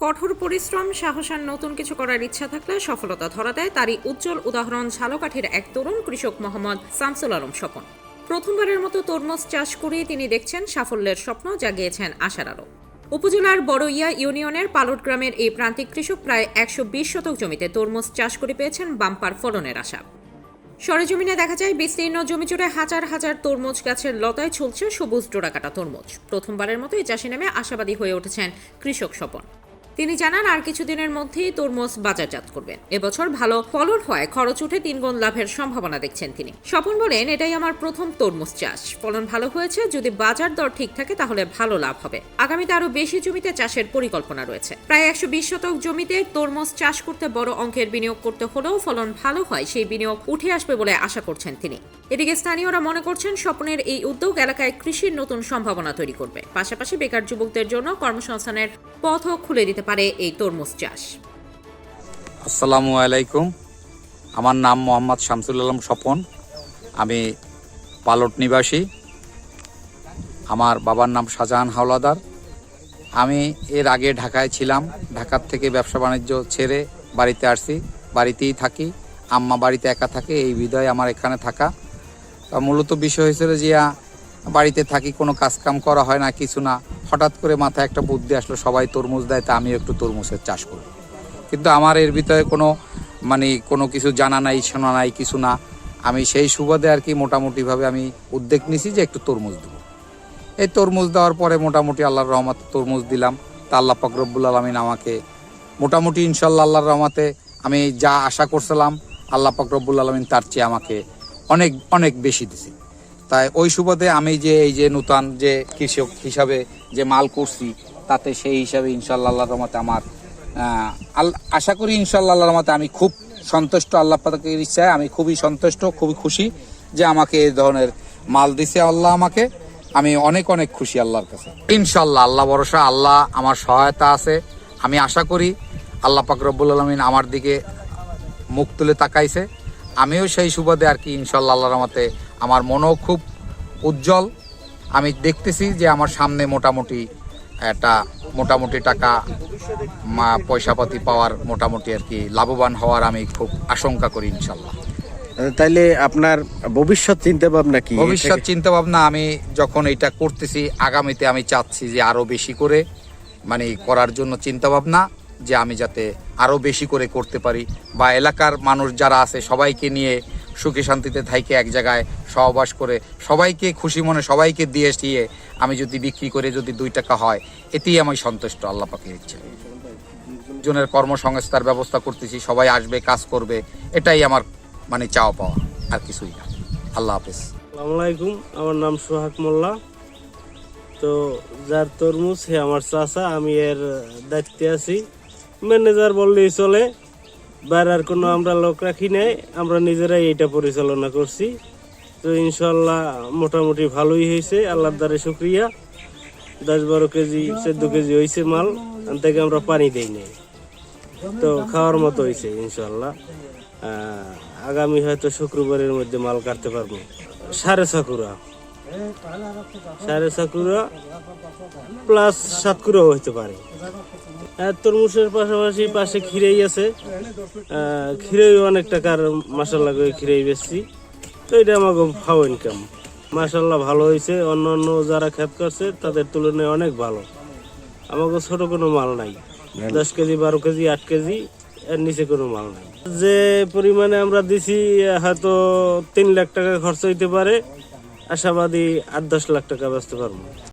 কঠোর পরিশ্রম, সাহস আর নতুন কিছু করার ইচ্ছা থাকলে সফলতা ধরা দেয়। তারই উজ্জ্বল উদাহরণ ঝালকাঠির এক তরুণ কৃষক মোহাম্মদ শামসুল আলম স্বপন। প্রথমবারের মতো তরমুজ চাষ করেই তিনি দেখছেন সাফল্যের স্বপ্ন জাগিয়েছেন আশার আলো। উপজেলার বড়ইয়া ইউনিয়নের পালট গ্রামের এই প্রান্তিক কৃষক প্রায় ১২০ শতক জমিতে তরমুজ চাষ করে পেয়েছেন বাম্পার ফলনের আশা। সরেজমিনে দেখা যায় বিস্তীর্ণ জমি জুড়ে হাজার হাজার তরমুজ গাছের লতায় ঝুলছে সবুজ ডোরাকাটা তরমুজ। প্রথমবারের মতো এই চাষে নেমে আশাবাদী হয়ে উঠেছেন কৃষক স্বপন। তিনি জানান আর কিছুদিনের মধ্যেই তরমুজ বাজারজাত করবেন। এবছর ভালো ফলন হয় খরচ উঠে ৩ গুণ লাভের সম্ভাবনা দেখছেন তিনি। স্বপন বলেন, এটাই আমার প্রথম তরমুজ চাষ। ফলন ভালো হয়েছে, যদি বাজার দর ঠিক থাকে তাহলে ভালো লাভ হবে। আগামীতে আরো বেশি জমিতে চাষের পরিকল্পনা রয়েছে। প্রায় ১২০ শতক জমিতে তরমুজ চাষ করতে বড় অঙ্কের বিনিয়োগ করতে হলেও ফলন ভালো হয় সেই বিনিয়োগ উঠে আসবে বলে আশা করছেন তিনি। এদিকে স্থানীয়রা মনে করছেন স্বপনের এই উদ্যোগ এলাকায় কৃষির নতুন সম্ভাবনা তৈরি করবে, পাশাপাশি বেকার যুবকদের জন্য কর্মসংস্থানের পথও খুলে দিতে পারে এই তরমুজ চাষ। আসসালামু আলাইকুম, আমার নাম মোহাম্মদ শামসুল আলম স্বপন। আমি পালট নিবাসী। আমার বাবার নাম শাহজাহান হাওলাদার। আমি এর আগে ঢাকায় ছিলাম। ঢাকার থেকে ব্যবসা বাণিজ্য ছেড়ে বাড়িতে আসছি, বাড়িতেই থাকি। আম্মা বাড়িতে একা থাকে, এই বিধায় আমার এখানে থাকা। মূলত বিষয় হয়েছিল যে বাড়িতে থাকি, কোনো কাজকাম করা হয় না, কিছু না। হঠাৎ করে মাথায় একটা বুদ্ধি আসলো, সবাই তরমুজ দেয়, তা আমি একটু তরমুজের চাষ করব। কিন্তু আমার এর ভিতরে কোনো কিছু জানা নাই, শোনা নাই, কিছু না। আমি সেই সুবাদে আর কি মোটামুটিভাবে আমি উদ্যোগ নিছি যে একটু তরমুজ দেবো। এই তরমুজ দেওয়ার পরে মোটামুটি আল্লাহর রহমতে তরমুজ দিলাম। তা আল্লাহ পাক রব্বুল আলামিন আমাকে মোটামুটি ইনশাল্লাহ আল্লাহর রহমতে আমি যা আশা করছিলাম আল্লাহ পাক রব্বুল আলামিন তার চেয়ে আমাকে অনেক অনেক বেশি দিছে। তাই ওই সুবাদে আমি যে এই যে নূতন যে কৃষক হিসাবে যে মাল করছি, তাতে সেই হিসাবে ইনশাল্লাহ আল্লাহর রহমতে আমার আশা করি ইনশাল্লাহ আল্লাহর রহমতে আমি খুব সন্তুষ্ট। আল্লাহ পাকের ইচ্ছায় আমি খুবই সন্তুষ্ট, খুবই খুশি যে আমাকে এই ধরনের মাল দিছে আল্লাহ আমাকে। আমি অনেক অনেক খুশি আল্লাহর কাছে। ইনশাল্লাহ আল্লাহ ভরসা, আল্লাহ আমার সহায়তা আছে। আমি আশা করি আল্লাহ পাক রব্বুল আলামিন আমার দিকে মুখ তুলে তাকাইছে। আমিও সেই সুবাদে আর কি ইনশাল্লাহ আল্লাহর রহমতে আমার মনও খুব উজ্জ্বল। আমি দেখতেছি যে আমার সামনে মোটামুটি টাকা পয়সাপাতি পাওয়ার, মোটামুটি আর কি লাভবান হওয়ার আমি খুব আশঙ্কা করি ইনশাল্লাহ। তাইলে আপনার ভবিষ্যৎ চিন্তা ভাবনা কি? ভবিষ্যৎ চিন্তা ভাবনা আমি যখন এটা করতেছি, আগামীতে আমি চাচ্ছি যে আরো বেশি করে করার জন্য চিন্তা ভাবনা, যে আমি যাতে আরো বেশি করে করতে পারি, বা এলাকার মানুষ যারা আছে সবাইকে নিয়ে সুখে শান্তিতে থাইকে এক জায়গায় সহবাস করে সবাইকে খুশি মনে সবাইকে দিয়ে আমি যদি বিক্রি করে যদি 2 টাকা হয়, এতেই আমি সন্তুষ্ট আল্লাহ পাকের ইচ্ছা। জনের কর্মসংস্থার ব্যবস্থা করতেছি, সবাই আসবে, কাজ করবে, এটাই আমার চাওয়া পাওয়া, আর কিছুই না। আল্লাহ হাফেজ। আসসালামু আলাইকুম, আমার নাম সোহাগ মোল্লা। তো যার তরমুজ সে আমার চাচা, আমি এর দায়িত্বে আছি। ম্যানেজার বললেই চলে, বাইরের কোনো আমরা লোক রাখি নাই, আমরা নিজেরাই এটা পরিচালনা করছি। তো ইনশাল্লাহ মোটামুটি ভালোই হয়েছে, আল্লাহর দ্বারে শুক্রিয়া। 10-12 কেজি 14 কেজি হয়েছে মাল, থেকে আমরা পানি দেই নাই, তো খাওয়ার মতো হয়েছে ইনশাল্লাহ। আগামী হয়তো শুক্রবারের মধ্যে মাল কাটতে পারবো। সাড়ে সাকুরা প্লাস 7 কুড়াও হইতে পারে। তরমুজের পাশাপাশি পাশে খিরেই আছে, খিরেই অনেক টাকার মাসাল্লাহ করে খিরেই বেচছি। তো এটা আমাকে ভালো ইনকাম, মাসাল্লাহ ভালো হয়েছে। অন্য যারা খেত করছে তাদের তুলনায় অনেক ভালো। আমাকে ছোট কোনো মাল নাই, 10 কেজি 12 কেজি 8 কেজি এর নিচে কোনো মাল নাই। যে পরিমাণে আমরা দিছি হয়তো 3 লাখ টাকা খরচ হইতে পারে, আশাবাদী 8-10 লাখ টাকা বেচতে পারবো।